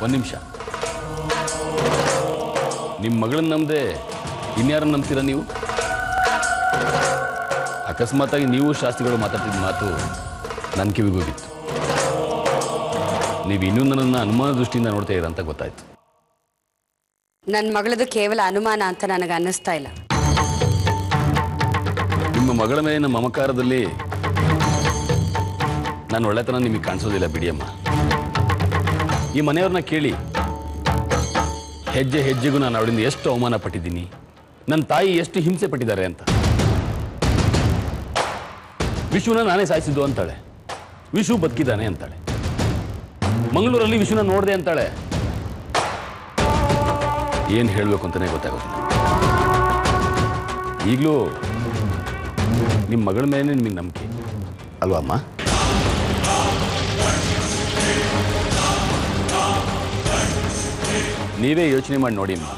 ಒಂದು ನಿಮಿಷ. ನಿಮ್ಮ ಮಗಳನ್ನ ನಂಬದೆ ಇನ್ಯಾರನ್ನು ನಂಬ್ತೀರಾ ನೀವು? ಅಕಸ್ಮಾತಾಗಿ ನೀವು ಶಾಸ್ತ್ರಿಗಳು ಮಾತಾಡ್ತಿದ್ದ ಮಾತು ನನ್ನ ಕಿವಿಗೂ ಬಿತ್ತು. ನೀವು ಇನ್ನೂ ನನ್ನನ್ನು ಅನುಮಾನ ದೃಷ್ಟಿಯಿಂದ ನೋಡ್ತಾ ಇರ ಅಂತ ಗೊತ್ತಾಯ್ತು. ನನ್ನ ಮಗಳದು ಕೇವಲ ಅನುಮಾನ ಅಂತ ನನಗೆ ಅನ್ನಿಸ್ತಾ ಇಲ್ಲ. ನಿಮ್ಮ ಮಗಳ ಮೇಲಿನ ಮಮಕಾರದಲ್ಲಿ ನಾನು ಒಳ್ಳೆತನ ನಿಮಗೆ ಕಾಣಿಸೋದಿಲ್ಲ ಬಿಡಿಯಮ್ಮ. ಈ ಮನೆಯವ್ರನ್ನ ಕೇಳಿ, ಹೆಜ್ಜೆ ಹೆಜ್ಜೆಗೂ ನಾನು ಅವಳಿಂದ ಎಷ್ಟು ಅವಮಾನ ಪಟ್ಟಿದ್ದೀನಿ, ನನ್ನ ತಾಯಿ ಎಷ್ಟು ಹಿಂಸೆ ಪಟ್ಟಿದ್ದಾರೆ ಅಂತ. ವಿಶ್ವನ ನಾನೇ ಸಾಯಿಸಿದ್ದು ಅಂತಾಳೆ, ವಿಶ್ವ ಬದುಕಿದ್ದಾನೆ ಅಂತಾಳೆ. ಮಂಗಳೂರಲ್ಲಿ ವಿಶ್ವನ ನೋಡಿದೆ ಅಂತಾಳೆ. ಏನು ಹೇಳಬೇಕು ಅಂತಾನೆ ಗೊತ್ತಾಗೋದಿಲ್ಲ. ಈಗಲೂ ನಿಮ್ಮ ಮಗಳ ಮೇಲೆ ನಿಮಗೆ ನಂಬಿಕೆ ಅಲ್ವಾ ಅಮ್ಮ? ನೀವೇ ಯೋಚನೆ ಮಾಡಿ ನೋಡಿ ಅಮ್ಮ.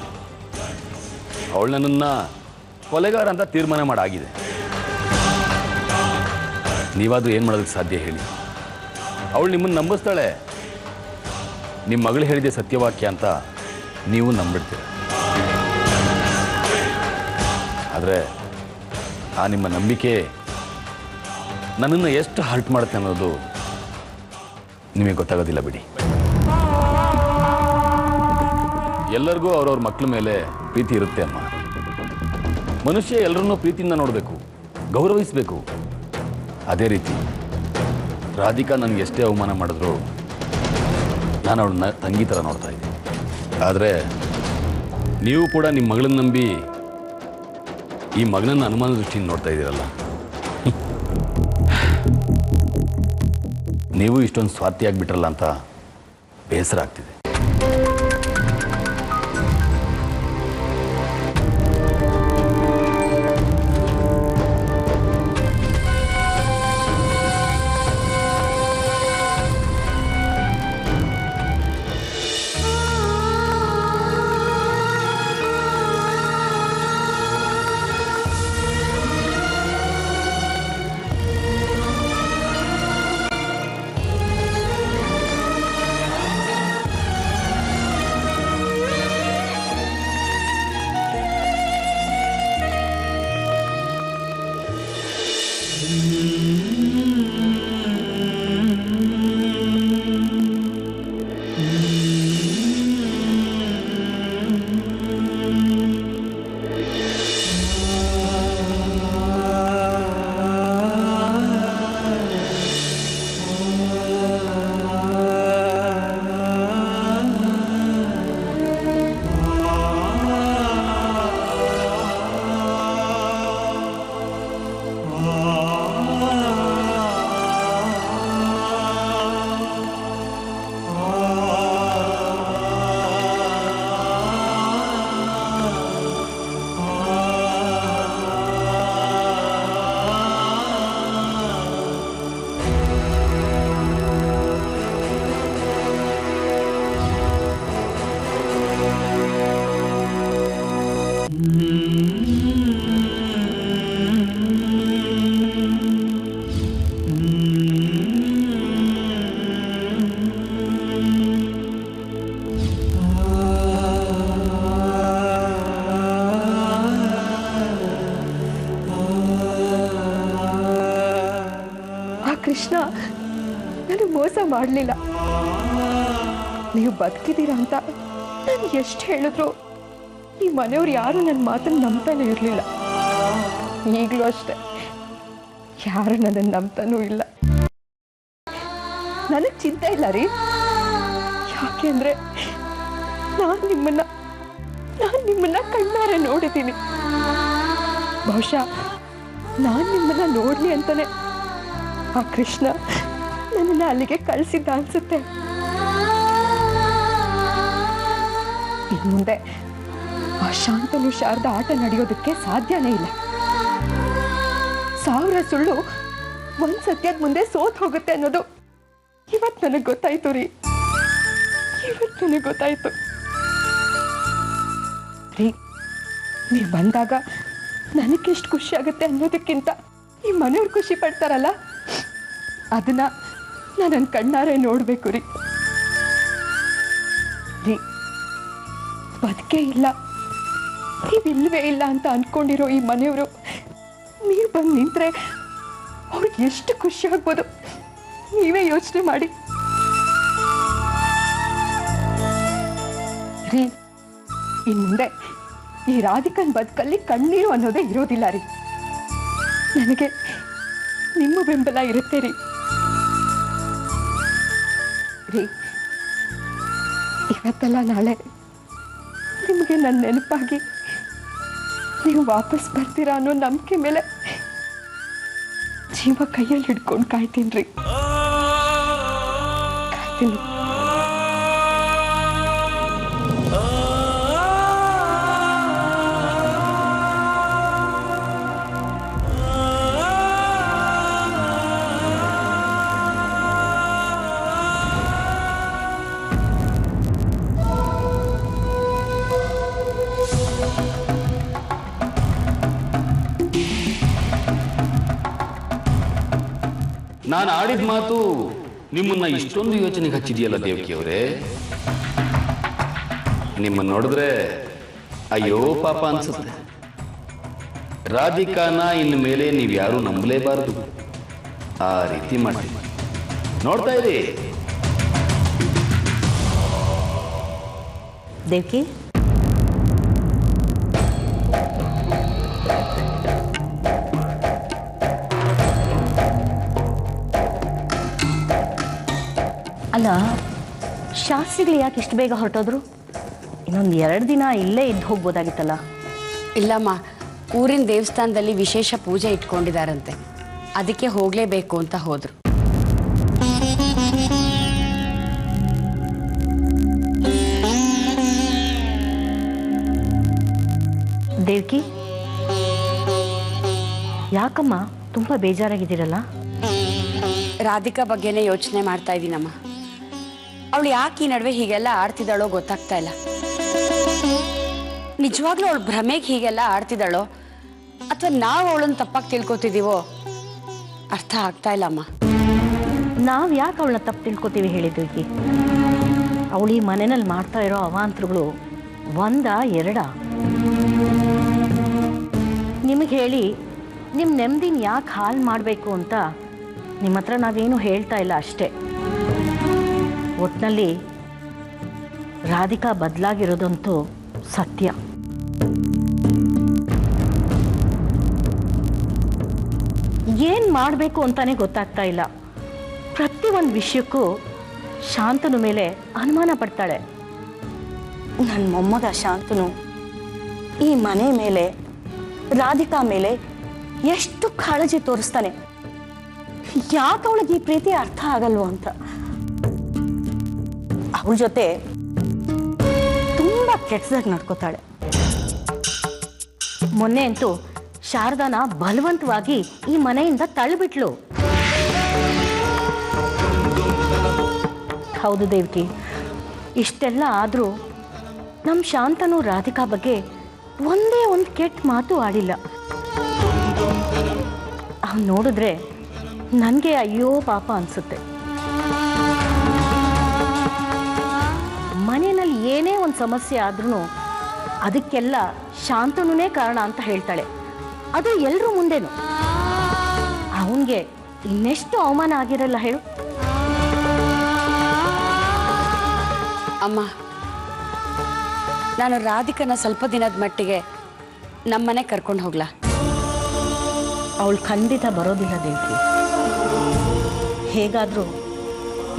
ಅವಳು ನನ್ನನ್ನು ಕೊಲೆಗಾರ ಅಂತ ತೀರ್ಮಾನ ಮಾಡಾಗಿದೆ. ನೀವಾದರೂ ಏನು ಮಾಡೋದಕ್ಕೆ ಸಾಧ್ಯ ಹೇಳಿ? ಅವಳು ನಿಮ್ಮನ್ನು ನಂಬಿಸ್ತಾಳೆ. ನಿಮ್ಮ ಮಗಳು ಹೇಳಿದೆ ಸತ್ಯವಾಕ್ಯ ಅಂತ ನೀವು ನಂಬಿಡ್ತೀರ. ಆದರೆ ಆ ನಿಮ್ಮ ನಂಬಿಕೆ ನನ್ನನ್ನು ಎಷ್ಟು ಹರ್ಟ್ ಮಾಡುತ್ತೆ ಅನ್ನೋದು ನಿಮಗೆ ಗೊತ್ತಾಗೋದಿಲ್ಲ ಬಿಡಿ. ಎಲ್ಲರಿಗೂ ಅವ್ರವ್ರ ಮಕ್ಕಳ ಮೇಲೆ ಪ್ರೀತಿ ಇರುತ್ತೆ ಅಮ್ಮ. ಮನುಷ್ಯ ಎಲ್ಲರನ್ನೂ ಪ್ರೀತಿಯಿಂದ ನೋಡಬೇಕು, ಗೌರವಿಸಬೇಕು. ಅದೇ ರೀತಿ ರಾಧಿಕಾ ನನಗೆ ಎಷ್ಟೇ ಅವಮಾನ ಮಾಡಿದ್ರು ನಾನು ಅವಳನ್ನ ತಂಗಿ ಥರ ನೋಡ್ತಾ ಇದ್ದೆ. ಆದರೆ ನೀವು ಕೂಡ ನಿಮ್ಮ ಮಗಳನ್ನ ನಂಬಿ ಈ ಮಗನನ್ನು ಅನುಮಾನ ದೃಷ್ಟಿಯಿಂದ ನೋಡ್ತಾ ಇದ್ದೀರಲ್ಲ. ನೀವು ಇಷ್ಟೊಂದು ಸ್ವಾರ್ಥಿಯಾಗಿಬಿಟ್ರಲ್ಲ ಅಂತ ಬೇಸರ ಆಗ್ತಿದೆ. ಕೃಷ್ಣ ನಾನು ಮೋಸ ಮಾಡಲಿಲ್ಲ. ನೀವು ಬದುಕಿದ್ದೀರಾ ಅಂತ ನಾನು ಎಷ್ಟು ಹೇಳಿದ್ರು ಈ ಮನೆಯವ್ರು ಯಾರು ನನ್ನ ಮಾತನ್ನು ನಂಬ್ತಾನೆ ಇರಲಿಲ್ಲ. ಈಗಲೂ ಅಷ್ಟೆ, ಯಾರು ನನ್ನನ್ನು ನಂಬ್ತಾನೂ ಇಲ್ಲ. ನನಗೆ ಚಿಂತೆ ಇಲ್ಲ ರೀ. ಯಾಕೆ ಅಂದರೆ ನಾನು ನಿಮ್ಮನ್ನ ಕಣ್ಣಾರೆ ನೋಡಿದ್ದೀನಿ. ಬಹುಶಃ ನಾನು ನಿಮ್ಮನ್ನ ನೋಡಲಿ ಅಂತಾನೆ ಆ ಕೃಷ್ಣ ನನ್ನನ್ನು ಅಲ್ಲಿಗೆ ಕಳಿಸಿದ್ದ ಅನ್ಸುತ್ತೆ. ಇನ್ನು ಮುಂದೆ ಆ ಶಾಂತನು ಶಾರದ ಆಟ ನಡೆಯೋದಕ್ಕೆ ಸಾಧ್ಯನೇ ಇಲ್ಲ. 1000 ಸುಳ್ಳು ಒಂದು ಸತ್ಯದ ಮುಂದೆ ಸೋತ್ ಹೋಗುತ್ತೆ ಅನ್ನೋದು ಇವತ್ತು ನನಗೆ ಗೊತ್ತಾಯ್ತು ರೀ. ಇವತ್ತು ನನಗೆ ಗೊತ್ತಾಯ್ತು ರೀ. ನೀವು ಬಂದಾಗ ನನಗೆಷ್ಟು ಖುಷಿ ಆಗುತ್ತೆ ಅನ್ನೋದಕ್ಕಿಂತ ಈ ಮನೆಯವ್ರು ಖುಷಿ ಪಡ್ತಾರಲ್ಲ, ಅದನ್ನ ನಾನು ನನ್ನ ಕಣ್ಣಾರೆ ನೋಡಬೇಕು ರೀ. ರೀ, ಬದುಕೇ ಇಲ್ಲ, ನೀವಿಲ್ವೇ ಇಲ್ಲ ಅಂತ ಅನ್ಕೊಂಡಿರೋ ಈ ಮನೆಯವರು ನೀವು ಬಂದು ನಿಂತ್ರೆ ಅವ್ರಿಗೆ ಎಷ್ಟು ಖುಷಿ ಆಗ್ಬೋದು ನೀವೇ ಯೋಚನೆ ಮಾಡಿ ರೀ. ಇನ್ ಮುಂದೆ ಈ ರಾಧಿಕನ್ ಬದುಕಲ್ಲಿ ಕಣ್ಣೀರು ಅನ್ನೋದೇ ಇರೋದಿಲ್ಲ ರೀ. ನನಗೆ ನಿಮ್ಮ ಬೆಂಬಲ ಇರುತ್ತೆ ರೀ. ಇವತ್ತಲ್ಲ ನಾಳೆ ನಿಮಗೆ ನನ್ನ ನೆನಪಾಗಿ ನೀವು ವಾಪಸ್ ಬರ್ತೀರಾ ಅನ್ನೋ ನಂಬಿಕೆ ಮೇಲೆ ಜೀವ ಕೈಯಲ್ಲಿ ಹಿಡ್ಕೊಂಡು ಕಾಯ್ತೀನಿ ರೀ, ಕಾಯ್ತೀನಿ. ನಾನು ಆಡಿದ ಮಾತು ನಿಮ್ಮನ್ನ ಇಷ್ಟೊಂದು ಯೋಚನೆಗೆ ಹಚ್ಚಿದೆಯಲ್ಲ ದೇವಕಿಯವರೇ. ನಿಮ್ಮನ್ನು ನೋಡಿದ್ರೆ ಅಯ್ಯೋ ಪಾಪ ಅನ್ಸುತ್ತೆ. ರಾಧಿಕಾನ ಇನ್ನು ಮೇಲೆ ನೀವು ಯಾರು ನಂಬಲೇಬಾರದು, ಆ ರೀತಿ ಮಾಡಿ ನೋಡ್ತಾ ಇರಿ. ದೇವಕಿ, ಅಲ್ಲ, ಶಾಸ್ತ್ರಿಗಳು ಯಾಕೆ ಇಷ್ಟು ಬೇಗ ಹೊರಟೋದ್ರು? ಇನ್ನೊಂದು 2 ದಿನ ಇಲ್ಲೇ ಇದ್ದು ಹೋಗ್ಬೋದಾಗಿತ್ತಲ್ಲ. ಇಲ್ಲಮ್ಮ, ಊರಿನ ದೇವಸ್ಥಾನದಲ್ಲಿ ವಿಶೇಷ ಪೂಜೆ ಇಟ್ಕೊಂಡಿದಾರಂತೆ, ಅದಕ್ಕೆ ಹೋಗಲೇಬೇಕು ಅಂತ ಹೋದ್ರು. ದೇವಕಿ, ಯಾಕಮ್ಮ ತುಂಬ ಬೇಜಾರಾಗಿದ್ದೀರಲ್ಲ? ರಾಧಿಕಾ ಬಗ್ಗೆನೇ ಯೋಚನೆ ಮಾಡ್ತಾ ಇದ್ದೀನಮ್ಮ. ಅವಳು ಯಾಕೆ ಈ ನಡುವೆ ಹೀಗೆಲ್ಲ ಆಡ್ತಿದ್ದಾಳೋ ಗೊತ್ತಾಗ್ತಾ ಇಲ್ಲ. ನಿಜವಾಗ್ಲೂ ಅವಳು ಭ್ರಮೆಗೆ ಹೀಗೆಲ್ಲ ಆಡ್ತಿದ್ದಾಳೋ ಅಥವಾ ನಾವು ಅವಳನ್ನು ತಪ್ಪಾಗಿ ತಿಳ್ಕೊತಿದ್ದೀವೋ ಅರ್ಥ ಆಗ್ತಾ ಇಲ್ಲ ಅಮ್ಮ. ನಾವು ಯಾಕೆ ಅವಳನ್ನ ತಪ್ಪು ತಿಳ್ಕೊತೀವಿ ಹೇಳಿದ್ವಿ? ಅವಳು ಈ ಮನೆಯಲ್ಲಿ ಮಾಡ್ತಾ ಇರೋ ಅವಾಂತರಗಳು 1, 2? ನಿಮಗೆ ಹೇಳಿ ನಿಮ್ಮ ನೆಮ್ಮದಿನ ಯಾಕೆ ಹಾಳು ಮಾಡಬೇಕು ಅಂತ ನಿಮ್ಮ ಹತ್ರ ನಾವೇನು ಹೇಳ್ತಾ ಇಲ್ಲ ಅಷ್ಟೇ. ಒಟ್ಟಿನಲ್ಲಿ ರಾಧಿಕಾ ಬದಲಾಗಿರೋದಂತೂ ಸತ್ಯ. ಏನು ಮಾಡಬೇಕು ಅಂತಾನೆ ಗೊತ್ತಾಗ್ತಾ ಇಲ್ಲ. ಪ್ರತಿಯೊಂದು ವಿಷಯಕ್ಕೂ ಶಾಂತನು ಮೇಲೆ ಅನುಮಾನ ಪಡ್ತಾಳೆ. ನನ್ನ ಮೊಮ್ಮಗ ಶಾಂತನು ಈ ಮನೆ ಮೇಲೆ, ರಾಧಿಕಾ ಮೇಲೆ ಎಷ್ಟು ಕಾಳಜಿ ತೋರಿಸ್ತಾನೆ. ಯಾಕೆ ಅವಳಿಗೆ ಈ ಪ್ರೀತಿ ಅರ್ಥ ಆಗಲ್ವೋ ಅಂತ. ಅವಳ ಜೊತೆ ತುಂಬಾ ಕೆಟ್ಟದಾಗಿ ನಡ್ಕೋತಾಳೆ. ಮೊನ್ನೆ ಅಂತೂ ಶಾರದಾನ ಬಲವಂತವಾಗಿ ಈ ಮನೆಯಿಂದ ತಳ್ಳಿಬಿಟ್ಲು. ಹೌದು ದೇವಕಿ, ಇಷ್ಟೆಲ್ಲ ಆದರೂ ನಮ್ಮ ಶಾಂತನು ರಾಧಿಕಾ ಬಗ್ಗೆ ಒಂದೇ ಒಂದು ಕೆಟ್ಟ ಮಾತು ಆಡಿಲ್ಲ. ಅವ್ನು ನೋಡಿದ್ರೆ ನನಗೆ ಅಯ್ಯೋ ಪಾಪ ಅನಿಸುತ್ತೆ. ಮನೆಯಲ್ಲಿ ಏನೇ ಒಂದು ಸಮಸ್ಯೆ ಆದ್ರೂ ಅದಕ್ಕೆಲ್ಲ ಶಾಂತನುನೇ ಕಾರಣ ಅಂತ ಹೇಳ್ತಾಳೆ. ಅದು ಎಲ್ಲರೂ ಮುಂದೆನು. ಅವನಿಗೆ ಇನ್ನೆಷ್ಟು ಅವಮಾನ ಆಗಿರಲ್ಲ ಹೇಳು. ಅಮ್ಮ, ನಾನು ರಾಧಿಕನ ಸ್ವಲ್ಪ ದಿನದ ಮಟ್ಟಿಗೆ ನಮ್ಮನೆ ಕರ್ಕೊಂಡು ಹೋಗ್ಲಾ? ಅವಳು ಖಂಡಿತ ಬರೋದಿಲ್ಲ ದೇವಕಿ. ಹೇಗಾದರೂ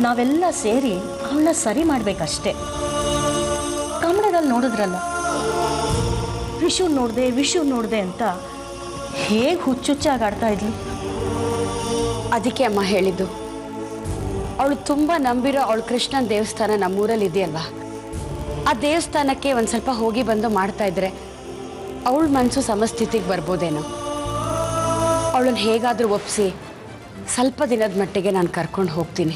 ನಾವೆಲ್ಲ ಸೇರಿ ಅವಳನ್ನ ಸರಿ ಮಾಡಬೇಕಷ್ಟೇ. ಕನ್ನಡದಲ್ಲಿ ನೋಡಿದ್ರಲ್ಲ, ವಿಷು ನೋಡಿದೆ ಅಂತ ಹೇಗೆ ಹುಚ್ಚುಚ್ಚಾಗಿ ಆಡ್ತಾ ಇದ್ಲು. ಅದಕ್ಕೆ ಅಮ್ಮ ಹೇಳಿದ್ದು, ಅವಳು ತುಂಬ ನಂಬಿರೋ ಅವಳು ಕೃಷ್ಣನ ದೇವಸ್ಥಾನ ನಮ್ಮೂರಲ್ಲಿ ಇದೆಯಲ್ವಾ, ಆ ದೇವಸ್ಥಾನಕ್ಕೆ ಒಂದು ಸ್ವಲ್ಪ ಹೋಗಿ ಬಂದು ಮಾಡ್ತಾ ಇದ್ರೆ ಅವಳ ಮನಸ್ಸು ಸಮಸ್ಥಿತಿಗೆ ಬರ್ಬೋದೇನೋ. ಅವಳನ್ನು ಹೇಗಾದರೂ ಒಪ್ಪಿಸಿ ಸ್ವಲ್ಪ ದಿನದ ಮಟ್ಟಿಗೆ ನಾನು ಕರ್ಕೊಂಡು ಹೋಗ್ತೀನಿ.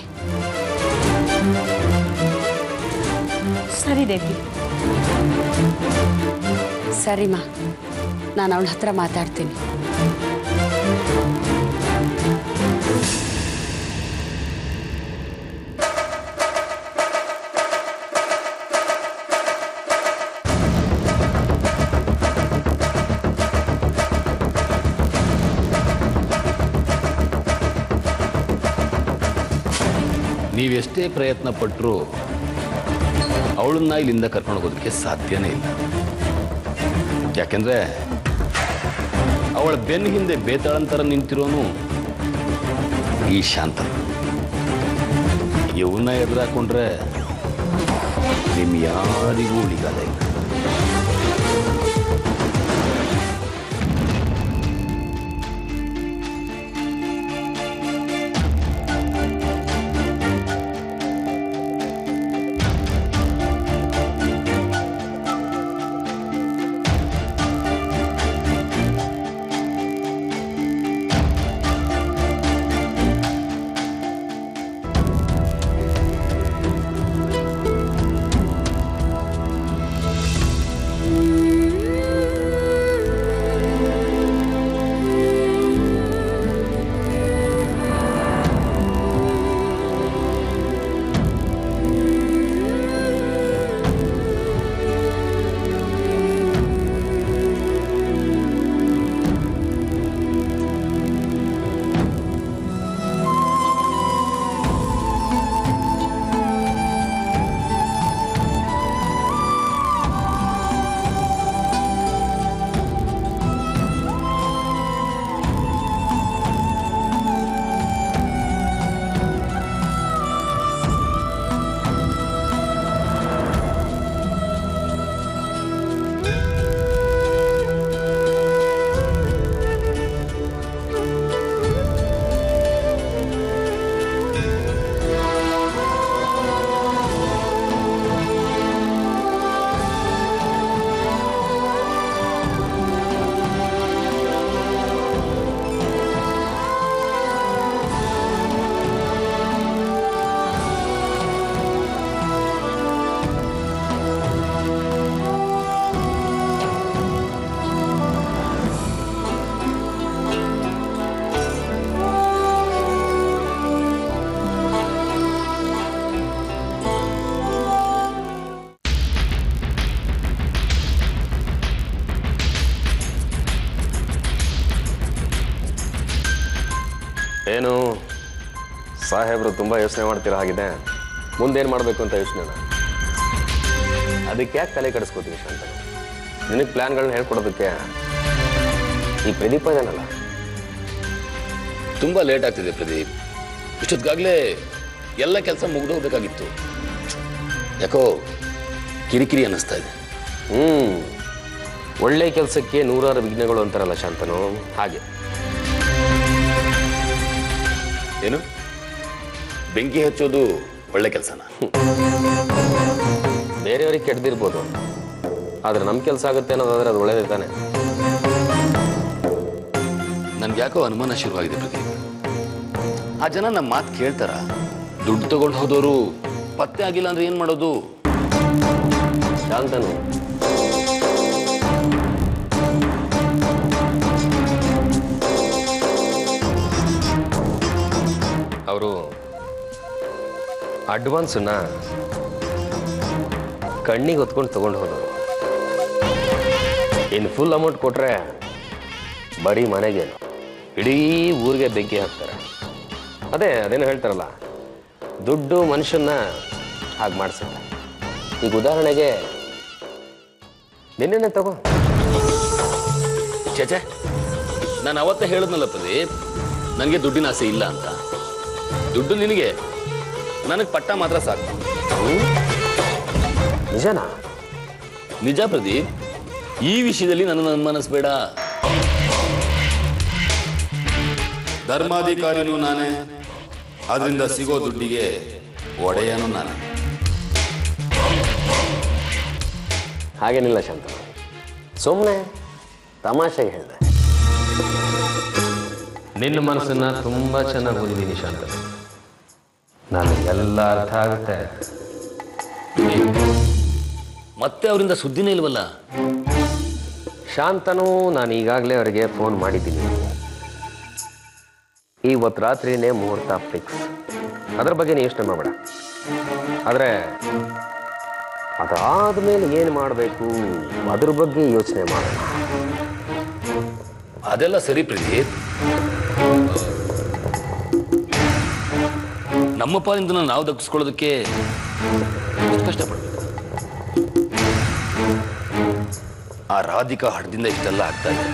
ಸರಿ ದೇವಿ. ಸರಿಮಾ, ನಾನು ಅವಳ ಹತ್ರ ಮಾತಾಡ್ತೀನಿ. ನೀವೆಷ್ಟೇ ಪ್ರಯತ್ನ ಪಟ್ಟರೂ ಅವಳನ್ನ ಇಲ್ಲಿಂದ ಕರ್ಕೊಂಡು ಹೋಗೋದಕ್ಕೆ ಸಾಧ್ಯನೇ ಇಲ್ಲ. ಯಾಕೆಂದ್ರೆ ಅವಳ ಬೆನ್ನ ಹಿಂದೆ ಬೇತಾಳಂತರ ನಿಂತಿರೋನು ಈ ಶಾಂತ. ಇವನ್ನ ಎದುರಾಕೊಂಡ್ರೆ ನಿಮ್ ಯಾರಿಗೂ ಉಳಿಗಾಲ ಇಲ್ಲ. ಏನು ಸಾಹೇಬರು ತುಂಬ ಯೋಚನೆ ಮಾಡ್ತಿರೋ ಹಾಗಿದೆ. ಮುಂದೇನು ಮಾಡಬೇಕು ಅಂತ ಯೋಚನೆನ ಅದಕ್ಕೆ ಯಾಕೆ ತಲೆ ಕೆಡಿಸ್ಕೋತೀವಿ ಶಾಂತ? ನಿನಗೆ ಪ್ಲ್ಯಾನ್ಗಳನ್ನ ಹೇಳ್ಕೊಡೋದಕ್ಕೆ ಈ ಪ್ರದೀಪ ಇದಾನಲ್ಲ. ತುಂಬ ಲೇಟ್ ಆಗ್ತಿದೆ ಪ್ರದೀಪ್. ಇಷ್ಟೊತ್ತಿಗಾಗಲೇ ಎಲ್ಲ ಕೆಲಸ ಮುಗಿದೋಗ್ಬೇಕಾಗಿತ್ತು. ಯಾಕೋ ಕಿರಿಕಿರಿ ಅನ್ನಿಸ್ತಾ ಇದೆ. ಒಳ್ಳೆ ಕೆಲಸಕ್ಕೆ ನೂರಾರು ವಿಘ್ನಗಳು ಅಂತಾರಲ್ಲ ಶಾಂತನು, ಹಾಗೆ. ಏನು ಬೆಂಕಿ ಹಚ್ಚೋದು ಒಳ್ಳೆ ಕೆಲಸನ? ಬೇರೆಯವ್ರಿಗೆ ಕೆಡ್ದಿರ್ಬೋದು, ಆದ್ರೆ ನಮ್ಮ ಕೆಲಸ ಆಗುತ್ತೆ ಅನ್ನೋದಾದ್ರೆ ಅದು ಒಳ್ಳೇದೇ ತಾನೆ. ನನ್ಗೆ ಯಾಕೋ ಅನುಮಾನ ಶುರುವಾಗಿದೆ ಪ್ರದೀಪ್. ಆ ಜನ ನಮ್ಮ ಮಾತು ಕೇಳ್ತಾರ? ದುಡ್ಡು ತಗೊಂಡು ಹೋದವರು ಪತ್ತೆ ಆಗಿಲ್ಲ ಅಂದ್ರೆ ಏನ್ ಮಾಡೋದು? ಶಾಂತನು ಅವರು ಅಡ್ವಾನ್ಸನ್ನ ಕಣ್ಣಿಗೆ ಹೊತ್ಕೊಂಡು ತಗೊಂಡು ಹೋದವರು. ಇನ್ನು ಫುಲ್ ಅಮೌಂಟ್ ಕೊಟ್ರೆ ಬರೀ ಮನೆಗೇನು ಇಡೀ ಊರಿಗೆ ಬೆಂಕಿ ಹಾಕ್ತಾರೆ. ಅದೇನು ಹೇಳ್ತಾರಲ್ಲ, ದುಡ್ಡು ಮನುಷ್ಯನ್ನ ಹಾಗೆ ಮಾಡಿಸುತ್ತೆ. ಈಗ ಉದಾಹರಣೆಗೆ ನಿನ್ನೆನೆ ತಗೋ. ಚೇಚೆ, ನಾನು ಅವತ್ತೇ ಹೇಳಿದ್ನಲ್ಲ ಪ್ರದೀಪ್, ನನಗೆ ದುಡ್ಡಿನ ಆಸೆ ಇಲ್ಲ ಅಂತ. ದುಡ್ಡು ನಿನಗೆ, ನನಗೆ ಪಟ್ಟ ಮಾತ್ರ ಸಾಕು. ನಿಜನಾ? ನಿಜ ಪ್ರದೀಪ್. ಈ ವಿಷಯದಲ್ಲಿ ನನ್ನನ್ನು ಅನುಮಾನಿಸಬೇಡ. ಧರ್ಮಾಧಿಕಾರಿನೂ ನಾನೇ, ಅದರಿಂದ ಸಿಗೋ ದುಡ್ಡಿಗೆ ಒಡೆಯನೂ ನಾನೇ. ಹಾಗೇನಿಲ್ಲ ಶಾಂತ, ಸುಮ್ಮನೆ ತಮಾಷೆಗೆ ಹೇಳಿದೆ. ನಿನ್ನ ಮನಸ್ಸನ್ನ ತುಂಬಾ ಚೆನ್ನಾಗಿ ಓದಿದ್ದೀನಿ ಶಾಂತ, ನನಗೆಲ್ಲ ಅರ್ಥ ಆಗುತ್ತೆ. ಮತ್ತೆ ಅವರಿಂದ ಸುದ್ದಿನೇ ಇಲ್ವಲ್ಲ? ಶಾಂತನು ನಾನು ಈಗಾಗಲೇ ಅವರಿಗೆ ಫೋನ್ ಮಾಡಿದ್ದೀನಿ. ಇವತ್ತು ರಾತ್ರಿನೇ ಮುಹೂರ್ತ ಫಿಕ್ಸ್. ಅದರ ಬಗ್ಗೆ ನೀವು ಯೋಚನೆ ಮಾಡಬೇಡ. ಆದರೆ ಅದಾದ್ಮೇಲೆ ಏನು ಮಾಡಬೇಕು ಅದ್ರ ಬಗ್ಗೆ ಯೋಚನೆ ಮಾಡೋಣ. ಅದೆಲ್ಲ ಸರಿ ಪ್ರದೀಪ್. ನಮ್ಮ ಪಾಲಿಂದ ನಾವು ದಕ್ಕಿಸ್ಕೊಳ್ಳೋದಕ್ಕೆ ಕಷ್ಟಪಡ್ಬೇಕು. ಆ ರಾಧಿಕಾ ಹಠದಿಂದ ಇಷ್ಟೆಲ್ಲ ಆಗ್ತಾ ಇದೆ.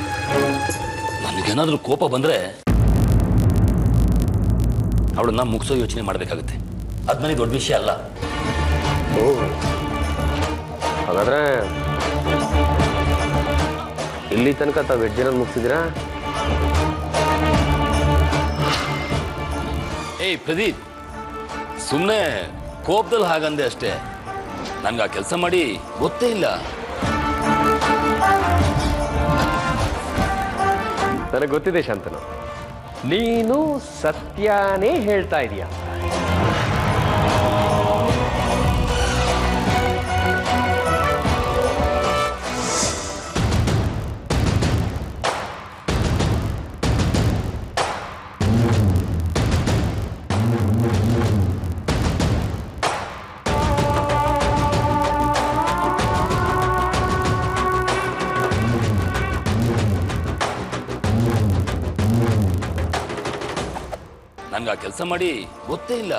ನನಗೇನಾದ್ರೂ ಕೋಪ ಬಂದ್ರೆ ಅವಳನ್ನ ಮುಗಿಸೋ ಯೋಚನೆ ಮಾಡಬೇಕಾಗುತ್ತೆ. ಅದು ನನಗೆ ದೊಡ್ಡ ವಿಷಯ ಅಲ್ಲ. ಹಾಗಾದ್ರೆ ಇಲ್ಲಿ ತನಕ ತಾವು ವೆಜ್ಜಿನಲ್ಲಿ ಮುಗಿಸಿದ್ರಾ? ಏಯ್ ಪ್ರದೀಪ್, ಸುಮ್ಮನೆ ಕೋಪದಲ್ಲಿ ಹಾಗಂದೆ ಅಷ್ಟೇ. ನನ್ಗೆ ಆ ಕೆಲಸ ಮಾಡಿ ಗೊತ್ತೇ ಇಲ್ಲ. ನನಗೆ ಗೊತ್ತಿದೆ ಶಾಂತನು, ನೀನು ಸತ್ಯನೇ ಹೇಳ್ತಾ ಇದೀಯ. ನನ್ಗೆ ಆ ಕೆಲಸ ಮಾಡಿ ಗೊತ್ತೇ ಇಲ್ಲ.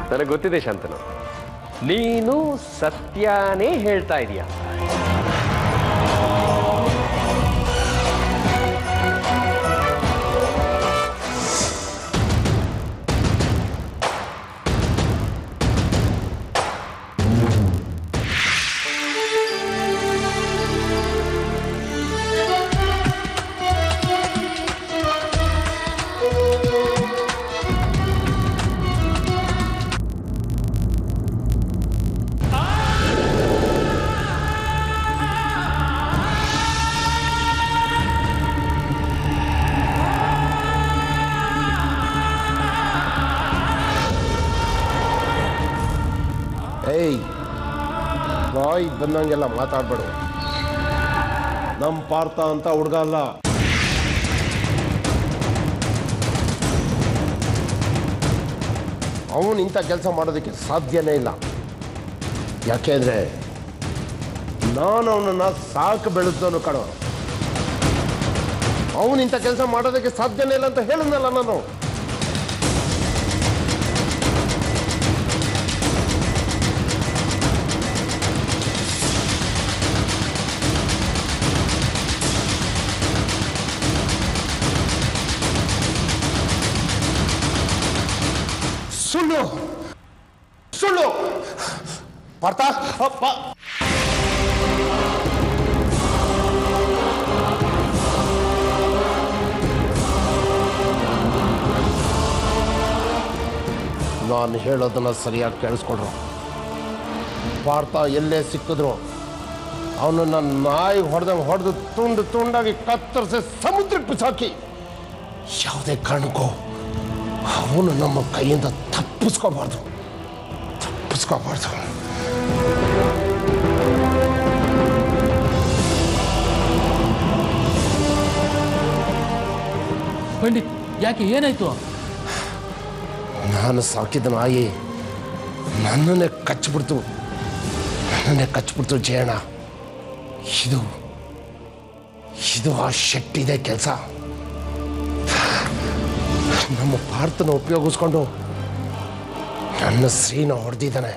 ನನಗೆ ಗೊತ್ತಿದೆ ಶಾಂತನು, ನೀನು ಸತ್ಯನೇ ಹೇಳ್ತಾ ಇದೀಯ. ಏಯ್, ನಾಯಿ ಬಂದಂಗೆಲ್ಲ ಮಾತಾಡ್ಬೇಡ. ನಮ್ಮ ಪಾರ್ಥ ಅಂತ ಹುಡುಗ ಅಲ್ಲ. ಅವನು ಇಂಥ ಕೆಲಸ ಮಾಡೋದಕ್ಕೆ ಸಾಧ್ಯನೇ ಇಲ್ಲ. ಯಾಕೆಂದ್ರೆ ನಾನು ಅವನನ್ನು ಸಾಕು ಬೆಳೆದವನು ಕಣೋ. ಅವನು ಇಂಥ ಕೆಲಸ ಮಾಡೋದಕ್ಕೆ ಸಾಧ್ಯನೇ ಇಲ್ಲ ಅಂತ ಹೇಳಿದ್ನಲ್ಲ ನಾನು. ಸುಳ್ಳು ಸುಳ್ಳು ಪಾರ್ಥ. ನಾನು ಹೇಳೋದನ್ನ ಸರಿಯಾಗಿ ಕೇಳಿಸ್ಕೊಡ್ರು. ಪಾರ್ಥ ಎಲ್ಲೇ ಸಿಕ್ಕಿದ್ರು ಅವನನ್ನು ನಾಯಿ ಹೊಡೆದಂಗೆ ಹೊಡೆದು ತುಂಡು ತುಂಡಾಗಿ ಕತ್ತರಿಸಿ ಸಮುದ್ರಕ್ಕೆ ಬಿಸಾಕಿ ಯಾವುದೇ ಕಾರಣಕ್ಕೂ ಅವನು ನಮ್ಮ ಕೈಯಿಂದ ತಪ್ಪಿಸ್ಕೋಬಾರ್ದು. ಪಂಡಿತ್, ಯಾಕೆ ಏನಾಯ್ತು? ನಾನು ಸಾಕಿದ ನಾಯಿ ನನ್ನನ್ನೇ ಕಚ್ಚಿಬಿಡ್ತು ಜಯಣ್ಣ. ಇದು ಆ ಶೆಟ್ಟಿದೆ ಕೆಲಸ. ನಮ್ಮ ಪಾರ್ಥನ ಉಪಯೋಗಿಸ್ಕೊಂಡು ನನ್ನ ಶ್ರೀನ ಹೊಡೆದಿದ್ದಾನೆ.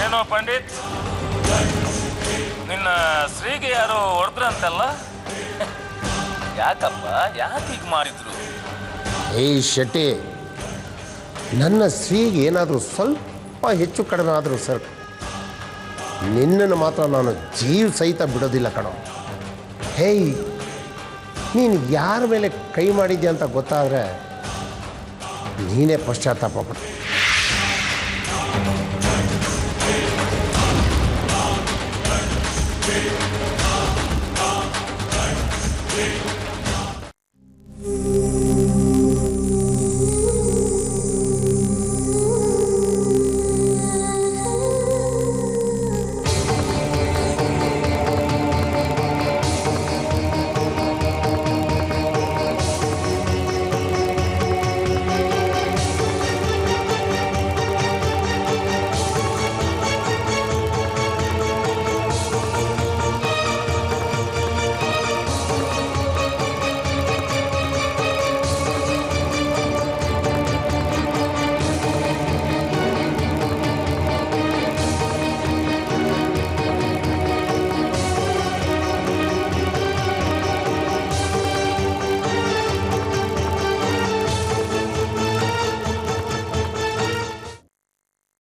ಏನೋ ಪಂಡಿತ್, ನಿನ್ನ ಶ್ರೀಗೆ ಯಾರೋ ಹೊಡೆದ್ರಂತಲ್ಲ? ಯಾಕಪ್ಪ, ಯಾಕೆ ಹೀಗೆ ಮಾಡಿದ್ರು? ಏಯ್ ಶೆಟ್ಟಿ, ನನ್ನ ಶ್ರೀಗೆ ಏನಾದರೂ ಸ್ವಲ್ಪ ಹೆಚ್ಚು ಕಡಿಮೆ ಆದರೂ ಸರ್, ನಿನ್ನನ್ನು ಮಾತ್ರ ನಾನು ಜೀವ ಸಹಿತ ಬಿಡೋದಿಲ್ಲ ಕಣೋ. ಹೇಯ್, ನೀನು ಯಾರ ಮೇಲೆ ಕೈ ಮಾಡಿದ್ಯಾ ಅಂತ ಗೊತ್ತಾದರೆ ನೀನೇ ಪಶ್ಚಾತ್ತಾಪ ಪಡು.